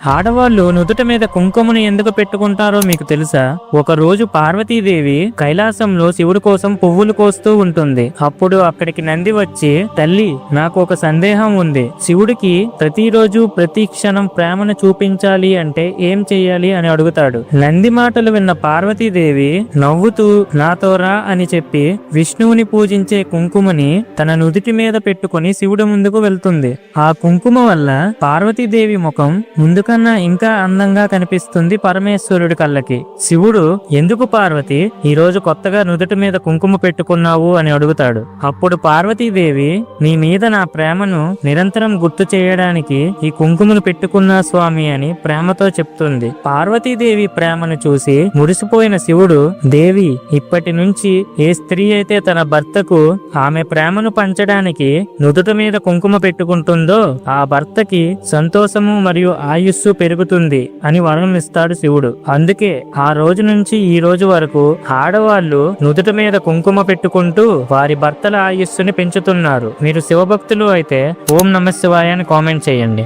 ఆడవాళ్లు నుదుట మీద కుంకుమను ఎందుకు పెట్టుకుంటారో మీకు తెలుసా? ఒక రోజు పార్వతీదేవి కైలాసంలో శివుడి కోసం పువ్వులు కోస్తూ ఉంటుంది. అప్పుడు అక్కడికి నంది వచ్చి, తల్లి, నాకు ఒక సందేహం ఉంది. శివుడికి ప్రతిరోజు ప్రతి క్షణం ప్రేమను చూపించాలి అంటే ఏం చెయ్యాలి అని అడుగుతాడు. నంది మాటలు విన్న పార్వతీదేవి నవ్వుతూ నాతో రా అని చెప్పి విష్ణువుని పూజించే కుంకుమని తన నుదుటి మీద పెట్టుకుని శివుడి ముందుకు వెళ్తుంది. ఆ కుంకుమ వల్ల పార్వతీదేవి ముఖం ముందుకన్నా ఇంకా అందంగా కనిపిస్తుంది పరమేశ్వరుడి కళ్ళకి. శివుడు, ఎందుకు పార్వతి ఈ రోజు కొత్తగా నుదుటి మీద కుంకుమ పెట్టుకున్నావు అని అడుగుతాడు. అప్పుడు పార్వతీదేవి, నీ మీద నా ప్రేమను నిరంతరం గుర్తు చేయడానికి ఈ కుంకుమను పెట్టుకున్నా స్వామి అని ప్రేమతో చెప్తుంది. పార్వతీదేవి ప్రేమను చూసి మురిసిపోయిన శివుడు, దేవి, ఇప్పటి నుంచి ఏ స్త్రీ అయితే తన భర్తకు ఆమె ప్రేమను పంచడానికి నుదుట మీద కుంకుమ పెట్టుకుంటుందో ఆ భర్తకి సంతోషము మరియు ఆయుస్సు పెరుగుతుంది అని వరం ఇస్తాడు శివుడు. అందుకే ఆ రోజు నుంచి ఈ రోజు వరకు ఆడవాళ్లు నుదుట మీద కుంకుమ పెట్టుకుంటూ వారి భర్తల ఆయుస్సుని పెంచుతున్నారు. మీరు శివభక్తులు అయితే ఓం నమః శివాయ అని కామెంట్ చేయండి.